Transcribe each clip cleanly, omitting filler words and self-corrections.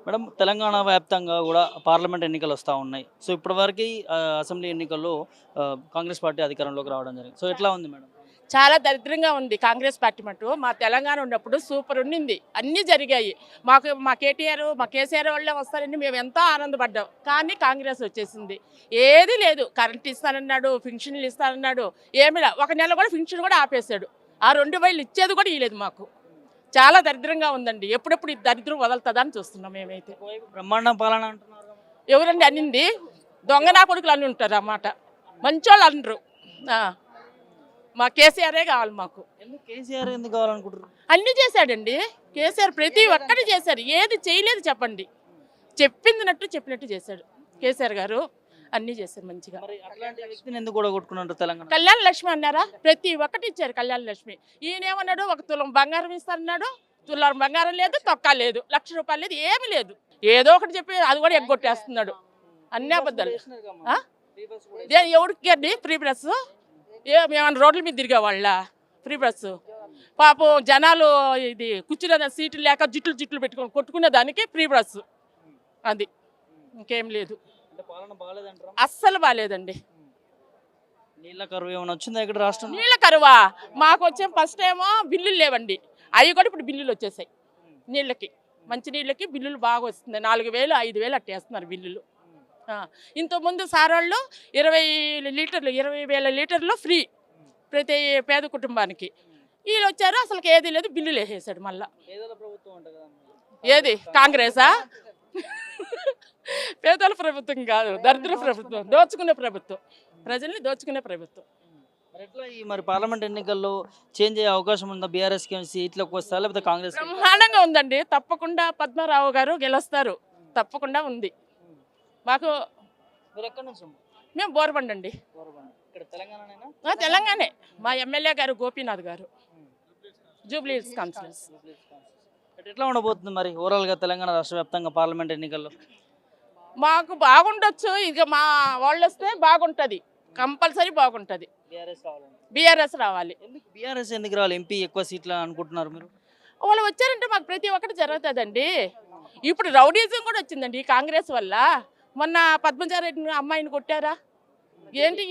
Madam Telangana వ్యాప్తంగా కూడా parliament ఎన్నికలు వస్తూ ఉన్నాయి. సో ఇప్పటివరకు అసెంబ్లీ ఎన్నికల్లో కాంగ్రెస్ పార్టీ అధికారంలోకి రావడం జరిగింది. సో ఎట్లా ఉంది మేడం? చాలా దరిద్రంగా ఉంది కాంగ్రెస్ పార్టీ మటు. మా తెలంగాణ ఉన్నప్పుడు సూపర్ ఉండింది, అన్నీ జరిగాయి. మా కేటీఆర్ మా కేసీఆర్ వాళ్ళే వస్తారని మేము ఎంతో ఆనందపడ్డాం. కానీ కాంగ్రెస్ వచ్చేసింది, ఏది లేదు. కరెంట్ ఇస్తానన్నాడు, పింఛన్లు ఇస్తానన్నాడు, ఏమి ఒక నెల కూడా పింఛన్ కూడా ఆపేశాడు. ఆ 2,000 ఇచ్చేది కూడా ఇవ్వలేదు మాకు. చాలా దరిద్రంగా ఉందండి. ఎప్పుడెప్పుడు ఈ దరిద్రం వదలుతుందా అని చూస్తున్నాం మేమైతే. బ్రహ్మాండ పాలన అంటున్నారు. ఎవరండి అనింది? దొంగ నా కొడుకులు అని ఉంటారు అన్నమాట, మంచోళ్ళు అనరు. మా కేసీఆరే కావాలి మాకు. ఎందుకు కేసీఆర్ ఎందుకు కావాలనుకుంటారు? అన్నీ చేశాడండి కేసీఆర్, ప్రతి ఒక్కటి చేశారు. ఏది చేయలేదు చెప్పండి? చెప్పినట్టు చేశాడు కేసీఆర్ గారు, అన్నీ చేశారు మంచిగా. మరి అట్లాంటి వ్యక్తిని ఎందుకు కూడా కొట్టుకున్నారు తెలంగాణ? కళ్యాణ లక్ష్మి అన్నారా? ప్రతి ఒక్కటి ఇచ్చారు కళ్యాణ లక్ష్మి. ఈయనేమన్నాడు, 1 తులం బంగారం ఇస్తానన్నాడు. తులం బంగారం లేదు, తొక్క లేదు, ₹1,00,000 లేదు, ఏమి లేదు. ఏదో ఒకటి చెప్పి అది కూడా ఎగ్గొట్టేస్తున్నాడు. అన్ని అబద్ధాలు. ఎవరికి అండి ఫ్రీ బస్? మేమన్నా రోడ్ల మీద తిరిగే వాళ్ళ ఫ్రీ బస్సు? పాపం జనాలు ఇది కూర్చునే సీట్లు లేక జుట్లు పెట్టుకొని కొట్టుకునే దానికి ఫ్రీ బస్సు అది, ఇంకేం లేదు. అస్సలు బాగాలేదండి. నీళ్ళ కరువు ఏమైనా వచ్చిందా ఇక్కడ రాష్ట్రం? నీళ్ళ కరువా? మాకు వచ్చే ఫస్ట్ ఏమో బిల్లులు లేవండి, అవి కూడా ఇప్పుడు బిల్లులు వచ్చేసాయి. నీళ్ళకి, మంచి నీళ్ళకి బిల్లులు బాగా వస్తుంది. 4,000 5,000 అట్టేస్తున్నారు బిల్లులు. ఇంతకుముందు సార్ వాళ్ళు 20,000 లీటర్లు ఫ్రీ ప్రతి పేద కుటుంబానికి. వీళ్ళు వచ్చారు, అసలు ఏది లేదు, బిల్లులు వేసేసాడు మళ్ళా. ఏది కాంగ్రెసా? పేదల ప్రభుత్వం కాదు, దరిద్ర ప్రభుత్వం, దోచుకునే ప్రభుత్వం, ప్రజల్ని దోచుకునే ప్రభుత్వం. మరి పార్లమెంట్ ఎన్నికల్లో చేంజ్ అయ్యే అవకాశం ఉందా? బీఆర్ఎస్ సీట్లోకి వస్తా లేకపోతే కాంగ్రెస్? బ్రహ్మాండంగా ఉందండి, తప్పకుండా పద్మారావు గారు గెలుస్తారు, తప్పకుండా ఉంది మాకు. మేము బోరబండ అండి, తెలంగాణే. మా ఎమ్మెల్యే గారు గోపీనాథ్ గారు, జూబ్లీ హిల్స్ కాన్స్టిట్యుయెన్సీ. ఎట్లా ఉండబోతుంది మరి ఓవరాల్గా తెలంగాణ రాష్ట్ర వ్యాప్తంగా పార్లమెంట్ ఎన్నికల్లో? మాకు బాగుండొచ్చు, ఇక మా వాళ్ళు వస్తే బాగుంటుంది, కంపల్సరీ బాగుంటుంది. బీఆర్ఎస్ రావాలి. బీఆర్ఎస్ ఎందుకు రావాలి? ఎంపీ ఎక్కువ సీట్లు అనుకుంటున్నారు మీరు? వాళ్ళు వచ్చారంటే మాకు ప్రతి ఒక్కటి జరుగుతుందండి. ఇప్పుడు రౌడీజం కూడా వచ్చిందండి ఈ కాంగ్రెస్ వల్ల. మొన్న పద్మజారెడ్డి అమ్మాయిని కొట్టారా ఏంటి?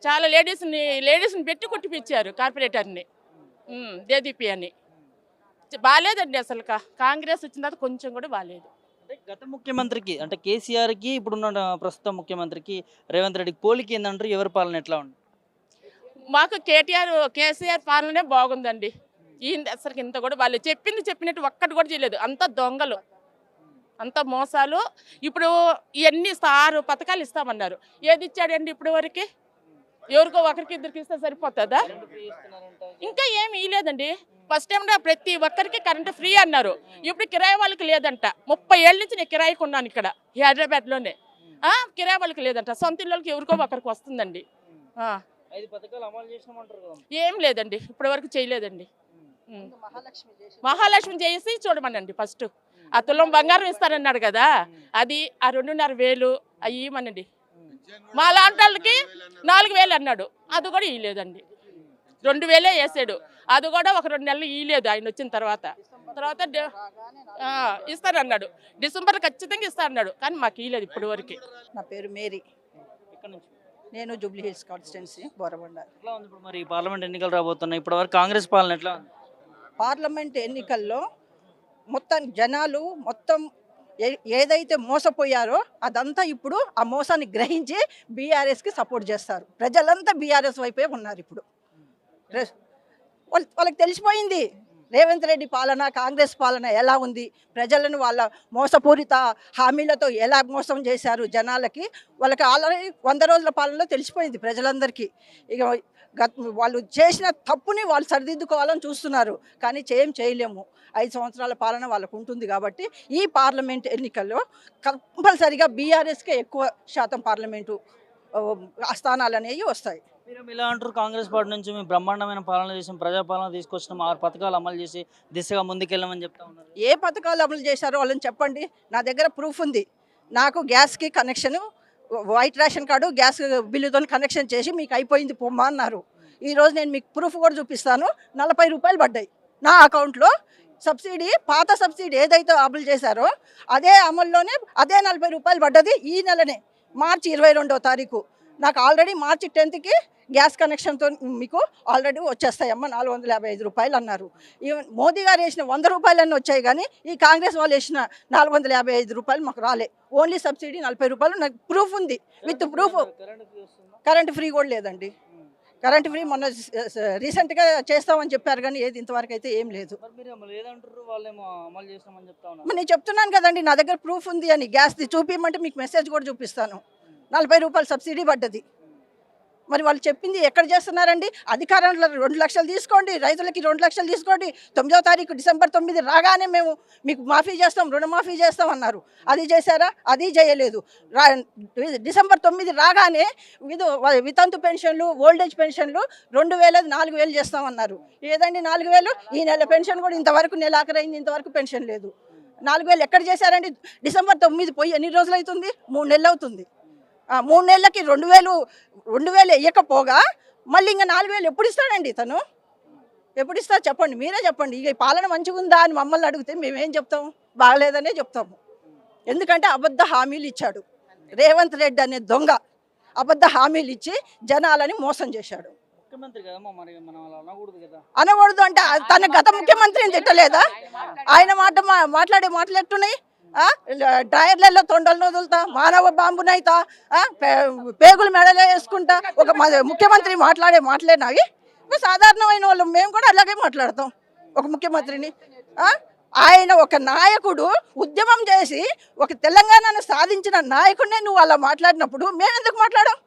చాలా లేడీస్ని పెట్టి కొట్టిపించారు, కార్పొరేటర్ని దేదీపి అని. బాగాలేదండి అసలు. కాంగ్రెస్ వచ్చిన తర్వాత కొంచెం కూడా బాగాలేదు. అంటే గత ముఖ్యమంత్రికి అంటే కేసీఆర్కి ఇప్పుడున్న ప్రస్తుత ముఖ్యమంత్రికి రేవంత్ రెడ్డికి పోలిక ఏందంటారు? ఎవరి పాలన ఎట్లా ఉంది? మాకు కేసీఆర్ పాలనే బాగుందండి. ఈయన అసలు ఇంత కూడా బాగాలేదు. చెప్పినట్టు ఒక్కటి కూడా చేయలేదు. అంత దొంగలు, అంత మోసాలు. ఇప్పుడు ఇవన్నీ 6 పథకాలు ఇస్తామన్నారు, ఏది ఇచ్చాడండి ఇప్పుడు వరకు? ఎవరికో ఒకరికి ఇద్దరికి ఇస్తే సరిపోతుందా? ఇంకా ఏమి ఇవ్వలేదండి. ఫస్ట్ టైం ప్రతి ఒక్కరికి కరెంటు ఫ్రీ అన్నారు, ఇప్పుడు కిరాయి వాళ్ళకి లేదంట. 30 ఏళ్ళ నుంచి నేను కిరాయికి ఉన్నాను ఇక్కడ హైదరాబాద్లోనే. కిరాయి వాళ్ళకి లేదంట, సొంత ఇళ్ళకి ఎవరికో ఒకరికి వస్తుందండి. ఏం లేదండి, ఇప్పటి వరకు చేయలేదండి. మహాలక్ష్మి చేసి చూడమనండి ఫస్ట్. ఆ తులం బంగారం ఇస్తానన్నాడు కదా, అది ఆ 2,500 అవి ఇవ్వమనండి. మా లాంటి వాళ్ళకి 4,000 అన్నాడు, అది కూడా ఇవ్వలేదండి. 2,000 వేసాడు, అది కూడా ఒక 2 నెలలు ఇవ్వలేదు ఆయన వచ్చిన తర్వాత ఇస్తానన్నాడు. డిసెంబర్ ఖచ్చితంగా ఇస్తానన్నాడు, కానీ మాకు ఇవ్వలేదు ఇప్పటి వరకు. నా పేరు మేరీ, నేను జూబ్లీ హిల్స్ కాన్స్టిట్యుయెన్సీ బోరబండ. మరి పార్లమెంట్ ఎన్నికలు రాబోతున్నాయి, ఇప్పటి వరకు కాంగ్రెస్ పాలన ఎట్లా? పార్లమెంట్ ఎన్నికల్లో మొత్తం జనాలు ఏదైతే మోసపోయారో అదంతా ఇప్పుడు ఆ మోసాన్ని గ్రహించి బీఆర్ఎస్కి సపోర్ట్ చేస్తారు. ప్రజలంతా బీఆర్ఎస్ వైపే ఉన్నారు ఇప్పుడు. వాళ్ళకి తెలిసిపోయింది రేవంత్ రెడ్డి పాలన, కాంగ్రెస్ పాలన ఎలా ఉంది, ప్రజలను వాళ్ళ మోసపూరిత హామీలతో ఎలా మోసం చేశారు జనాలకి. వాళ్ళకి ఆల్రెడీ 100 రోజుల పాలనలో తెలిసిపోయింది ప్రజలందరికీ. ఇక వాళ్ళు చేసిన తప్పుని వాళ్ళు సరిదిద్దుకోవాలని చూస్తున్నారు, కానీ చేయలేము. 5 సంవత్సరాల పాలన వాళ్ళకు ఉంటుంది కాబట్టి ఈ పార్లమెంట్ ఎన్నికల్లో కంపల్సరిగా బీఆర్ఎస్కే ఎక్కువ శాతం పార్లమెంటు స్థానాలు అనేవి వస్తాయి. మీరు ఇలా అంటారు, కాంగ్రెస్ పార్టీ నుంచి మేము బ్రహ్మాండమైన పాలన చేసాం, ప్రజాపాలన తీసుకొచ్చినాం, 6 పథకాలు అమలు చేసి దిశగా ముందుకెళ్ళమని చెప్తా ఉన్నారు. ఏ పథకాలు అమలు చేశారో వాళ్ళని చెప్పండి, నా దగ్గర ప్రూఫ్ ఉంది. నాకు గ్యాస్కి connection, white ration card, gas బిల్లుతో కనెక్షన్ చేసి మీకు అయిపోయింది పొమ్మా అన్నారు. ఈరోజు నేను మీకు ప్రూఫ్ కూడా చూపిస్తాను. ₹40 పడ్డాయి నా అకౌంట్లో. సబ్సిడీ పాత సబ్సిడీ ఏదైతే అమలు చేశారో అదే అమల్లోనే అదే 40 రూపాయలు పడ్డది ఈ నెలనే మార్చి 22వ తారీఖు. నాకు ఆల్రెడీ మార్చి 10కి గ్యాస్ కనెక్షన్తో మీకు ఆల్రెడీ వచ్చేస్తాయమ్మ 455 రూపాయలు అన్నారు. ఈవెన్ మోదీ గారు వేసిన 100 రూపాయలన్నీ వచ్చాయి, కానీ ఈ కాంగ్రెస్ వాళ్ళు వేసిన 455 రూపాయలు మాకు రాలే. ఓన్లీ సబ్సిడీ 40 రూపాయలు. నాకు ప్రూఫ్ ఉంది, విత్ ప్రూఫ్. కరెంట్ ఫ్రీ వస్తుందా? కరెంట్ ఫ్రీ కూడా లేదండి. కరెంట్ ఫ్రీ మొన్న రీసెంట్గా చేస్తామని చెప్పారు, కానీ ఏది ఇంతవరకు అయితే ఏం లేదు. మరి మీరు అమలు లేదంటారు, వాళ్ళేమో అమలు చేస్తామని చెప్తా ఉన్నారు. మరి నేను చెప్తున్నాను కదండి, నా దగ్గర ప్రూఫ్ ఉంది అని. గ్యాస్ది చూపించమంటే మీకు మెసేజ్ కూడా చూపిస్తాను. 40 రూపాయలు సబ్సిడీ పడ్డది. మరి వాళ్ళు చెప్పింది ఎక్కడ చేస్తున్నారండి? అధికారంలో 2 లక్షలు తీసుకోండి, రైతులకి 2 లక్షలు తీసుకోండి, 9వ తారీఖు డిసెంబర్ 9 రాగానే మేము మీకు మాఫీ చేస్తాం, రుణమాఫీ చేస్తాం అన్నారు. అది చేశారా? అది చేయలేదు. డిసెంబర్ 9 రాగానే వితంతు పెన్షన్లు, ఓల్డేజ్ పెన్షన్లు 2000 4,000 చేస్తామన్నారు. ఏదండి 4,000? ఈ నెల పెన్షన్ కూడా ఇంతవరకు నెలాఖరైంది, ఇంతవరకు పెన్షన్ లేదు. 4,000 ఎక్కడ చేశారండి? డిసెంబర్ 9 పోయి ఎన్ని రోజులు అవుతుంది? 3 నెలలు అవుతుంది. 3 నెలలకి 2,000 ఇవ్వకపోగా మళ్ళీ ఇంకా 4,000 ఎప్పుడు ఇస్తాడండి తను? ఎప్పుడు ఇస్తారు చెప్పండి, మీరే చెప్పండి. ఇక ఈ పాలన మంచిగా ఉందా అని మమ్మల్ని అడిగితే మేమేం చెప్తాము? బాగలేదనే చెప్తాము. ఎందుకంటే అబద్ధ హామీలు ఇచ్చాడు రేవంత్ రెడ్డి అనే దొంగ. అబద్ధ హామీలు ఇచ్చి జనాలని మోసం చేశాడు. ముఖ్యమంత్రి కదమ్మా, మరి మనం అలా అనకూడదు కదా. అనకూడదు అంటే తన గత ముఖ్యమంత్రిని తిట్టలేదా? ఆయన మాట్లాడే మాటలు ఎట్టున్నాయి? డ్రాయర్లలో తొండలను వదులుతా, మానవ బాంబునైతా, పేగులు మెడలో వేసుకుంటా ఒక ముఖ్యమంత్రి మాట్లాడే మాటలేనావి? సాధారణమైన వాళ్ళు మేము కూడా అలాగే మాట్లాడతాం ఒక ముఖ్యమంత్రిని. ఆయన ఒక నాయకుడు ఉద్యమం చేసి ఒక తెలంగాణను సాధించిన నాయకుడినే నువ్వు అలా మాట్లాడినప్పుడు మేము ఎందుకు మాట్లాడాం?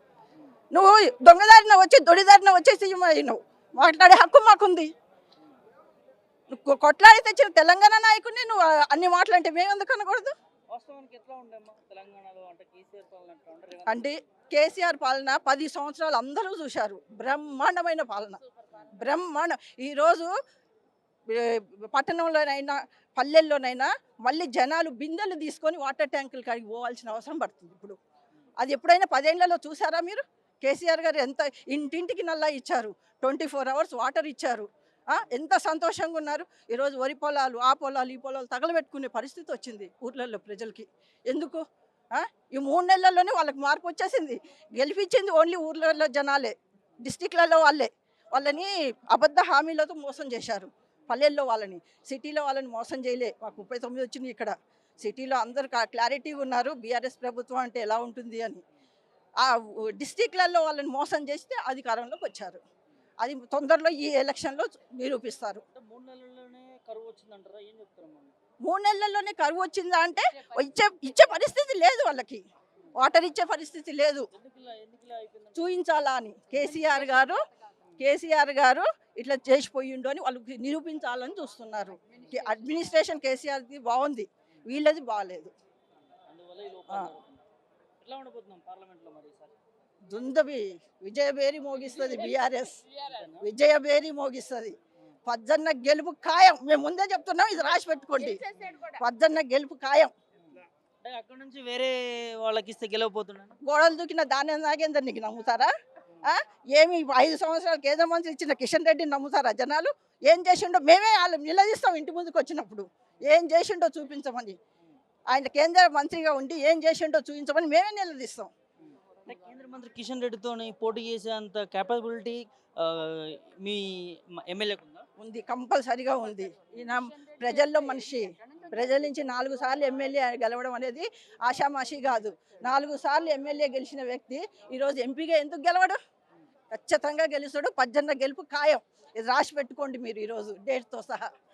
నువ్వు దొంగదారిన వచ్చి దొడిదారిన వచ్చేసి నువ్వు మాట్లాడే హక్కు మాకుంది. నువ్వు కొట్లాడి తెచ్చిన తెలంగాణ నాయకుడిని నువ్వు అన్ని మాటలంటే మేము ఎందుకు అనకూడదు? వాస్తవానికి ఎట్లా ఉండమ్మా తెలంగాణలో? అంటే కేసీఆర్ పాలన ఎట్లా ఉండే? అంటే కేసీఆర్ పాలన 10 సంవత్సరాలు అందరూ చూశారు. బ్రహ్మాండమైన పాలన, బ్రహ్మాండం. ఈరోజు పట్టణంలోనైనా పల్లెల్లోనైనా మళ్ళీ జనాలు బిందెలు తీసుకొని వాటర్ ట్యాంకులు కాడికి పోవాల్సిన అవసరం పడుతుంది ఇప్పుడు. అది ఎప్పుడైనా 10 ఏళ్లలో చూసారా మీరు? కేసీఆర్ గారు ఎంత ఇంటింటికి నల్లా ఇచ్చారు, 24 అవర్స్ వాటర్ ఇచ్చారు. ఎంత సంతోషంగా ఉన్నారు. ఈరోజు వరి పొలాలు, ఆ పొలాలు, ఈ పొలాలు తగలబెట్టుకునే పరిస్థితి వచ్చింది ఊర్లలో ప్రజలకి. ఎందుకు? ఈ 3 నెలల్లోనే వాళ్ళకి మార్పు వచ్చేసింది. గెలిపించింది ఓన్లీ ఊర్లలో జనాలే, డిస్టిక్లలో వాళ్ళని అబద్ధ హామీలతో మోసం చేశారు. పల్లెల్లో వాళ్ళని, సిటీలో వాళ్ళని మోసం చేయలే. మాకు 39 వచ్చింది ఇక్కడ. సిటీలో అందరు క్లారిటీగా ఉన్నారు బీఆర్ఎస్ ప్రభుత్వం అంటే ఎలా ఉంటుంది అని. ఆ డిస్టిక్లలో వాళ్ళని మోసం చేస్తే అధికారంలోకి వచ్చారు. అది తొందరలో ఈ ఎలక్షన్లో నిరూపిస్తారు. 3 నెలల్లోనే కరువు వచ్చిందంటారా? ఏం చెప్తారమ్మా? 3 నెలల్లోనే కరువు వచ్చిందా అంటే ఇచ్చే పరిస్థితి లేదు, వాళ్ళకి వాటర్ ఇచ్చే పరిస్థితి లేదు. చూపించాలా అని కేసీఆర్ గారు ఇట్లా చేసిపోయిండు అని వాళ్ళకి నిరూపించాలని చూస్తున్నారు. అడ్మినిస్ట్రేషన్ కేసీఆర్ది బాగుంది, వీళ్ళది బాగాలేదు. దుందబి విజయబేరి మోగిస్తుంది బీఆర్ఎస్, విజయబేరి మోగిస్తుంది. పద్దన్న గెలుపు ఖాయం. మేము ముందే చెప్తున్నాం, ఇది రాసి పెట్టుకోండి. పద్దన్న గెలుపు ఖాయం. అక్కడ నుంచి వేరే వాళ్ళకి ఇస్తే గెలవపోతున్నాను. గోడలు దూకిన దాని నాగేందర్ నీకు నమ్ముతారా? ఏమి 5 సంవత్సరాలు కేంద్ర మంత్రి ఇచ్చిన కిషన్ రెడ్డిని నమ్ముతారా జనాలు? ఏం చేసిండో మేమే వాళ్ళు నిలదీస్తాం ఇంటి ముందుకు వచ్చినప్పుడు. ఏం చేసిండో చూపించమని, ఆయన కేంద్ర మంత్రిగా ఉండి ఏం చేసిండో చూపించమని మేమే నిలదీస్తాం. కేంద్ర మంత్రి కిషన్ రెడ్డితో పోటీ చేసేంత క్యాపబిలిటీ మీ ఎమ్మెల్యేకు ఉందా? ఉంది, కంపల్సరీగా ఉంది. ఈయన ప్రజల్లో మనిషి. ప్రజల నుంచి 4 సార్లు ఎమ్మెల్యే గెలవడం అనేది ఆషామాషి కాదు. 4 సార్లు ఎమ్మెల్యే గెలిచిన వ్యక్తి ఈరోజు ఎంపీగా ఎందుకు గెలవడు? ఖచ్చితంగా గెలుస్తాడు. పద్దన్న గెలుపు ఖాయం. ఇది రాసి పెట్టుకోండి మీరు ఈరోజు డేట్తో సహా.